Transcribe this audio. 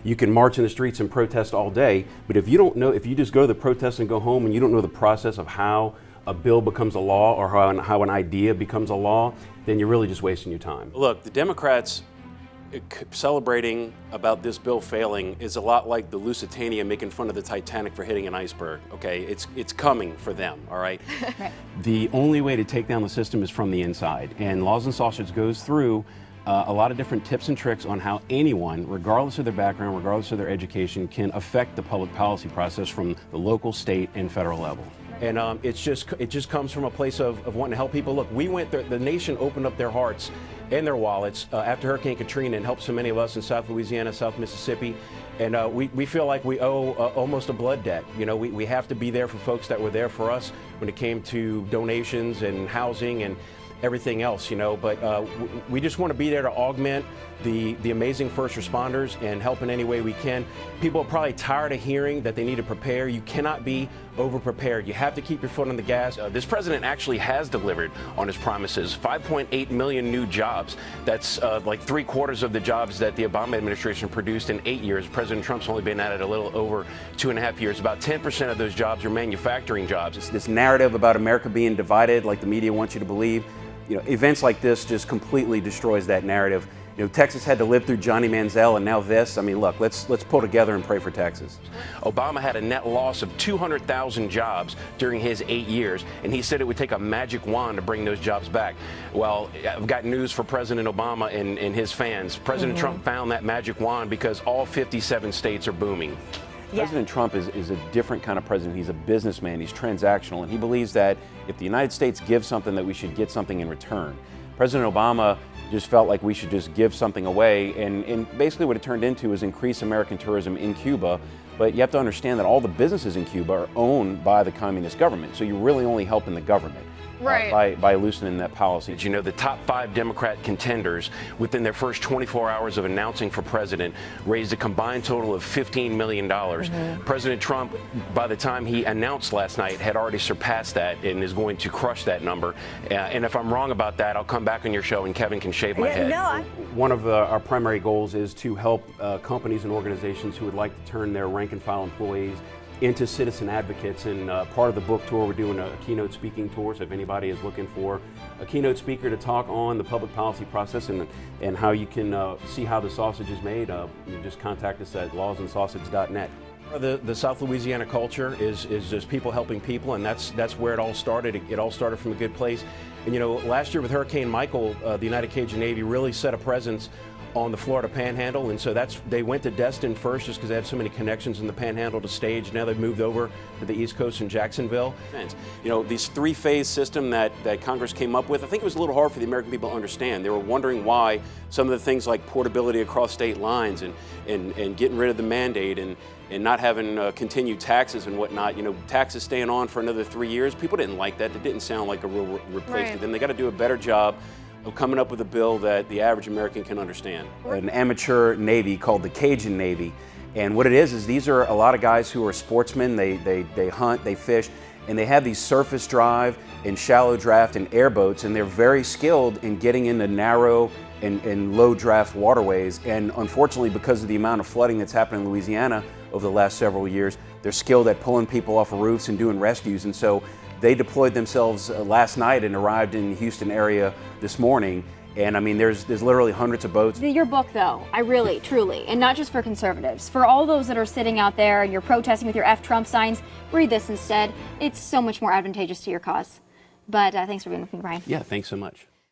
you can march in the streets and protest all day, but if you don't know, if you just go to the protest and go home and you don't know the process of how a bill becomes a law or how an idea becomes a law, then you're really just wasting your time. Look, the Democrats celebrating about this bill failing is a lot like the Lusitania making fun of the Titanic for hitting an iceberg, okay? It's coming for them, all right? Right. The only way to take down the system is from the inside, and Laws and Sausage goes through a lot of different tips and tricks on how anyone, regardless of their background, regardless of their education, can affect the public policy process from the local, state, and federal level. And it just comes from a place of wanting to help people. Look, the nation opened up their hearts and their wallets after Hurricane Katrina and helped so many of us in South Louisiana, South Mississippi. And we feel like we owe almost a blood debt. You know, we have to be there for folks that were there for us when it came to donations and housing and everything else, you know, but we just want to be there to augment the amazing first responders and help in any way we can. People are probably tired of hearing that they need to prepare. You cannot be over-prepared. You have to keep your foot on the gas. This president actually has delivered on his promises. 5.8 million new jobs. That's like 3/4 of the jobs that the Obama administration produced in 8 years. President Trump's only been at it a little over 2.5 years. About 10% of those jobs are manufacturing jobs. It's this narrative about America being divided, like the media wants you to believe. You know, events like this just completely destroys that narrative. You know, Texas had to live through Johnny Manziel and now this. I mean, look, let's pull together and pray for Texas. Obama had a net loss of 200,000 jobs during his 8 years, and he said it would take a magic wand to bring those jobs back. Well, I've got news for President Obama and his fans. President Trump found that magic wand because all 57 states are booming. Yeah. President Trump is a different kind of president. He's a businessman. He's transactional, and he believes that if the United States gives something, that we should get something in return. President Obama just felt like we should just give something away, and basically what it turned into is increase American tourism in Cuba. But you have to understand that all the businesses in Cuba are owned by the communist government, so you're really only helping the government. Right. By loosening that policy. You know, the top 5 Democrat contenders within their first 24 hours of announcing for president raised a combined total of $15 million. President Trump, by the time he announced last night, had already surpassed that and is going to crush that number. And if I'm wrong about that, I'll come back on your show and Kevin can shave my head. One of our primary goals is to help companies and organizations who would like to turn their rank and file employees into citizen advocates, and part of the book tour, we're doing a keynote speaking tour, so if anybody is looking for a keynote speaker to talk on the public policy process and how you can see how the sausage is made, you just contact us at lawsandsausage.net. The South Louisiana culture is just people helping people, and that's where it all started. It all started from a good place. And you know, last year with Hurricane Michael, the United Cajun Navy really set a presence on the Florida Panhandle, and so they went to Destin first just because they have so many connections in the Panhandle to stage. Now they've moved over to the East Coast in Jacksonville. You know, this 3-phase system that Congress came up with, I think it was a little hard for the American people to understand. They were wondering why some of the things like portability across state lines and getting rid of the mandate and not having continued taxes and whatnot, you know, taxes staying on for another 3 years, people didn't like that. It didn't sound like a real replacement. Right. Then they got to do a better job of coming up with a bill that the average American can understand. An amateur Navy called the Cajun Navy, and what it is these are a lot of guys who are sportsmen. They hunt, they fish, and they have these surface drive and shallow draft and airboats, and they're very skilled in getting into narrow and low draft waterways. And unfortunately, because of the amount of flooding that's happened in Louisiana over the last several years, they're skilled at pulling people off of roofs and doing rescues, and so they deployed themselves last night and arrived in the Houston area this morning. And I mean, there's literally hundreds of boats. Your book, though, I really, truly, and not just for conservatives, for all those that are sitting out there and you're protesting with your F Trump signs, read this instead. It's so much more advantageous to your cause. But thanks for being with me, Brian. Yeah, thanks so much.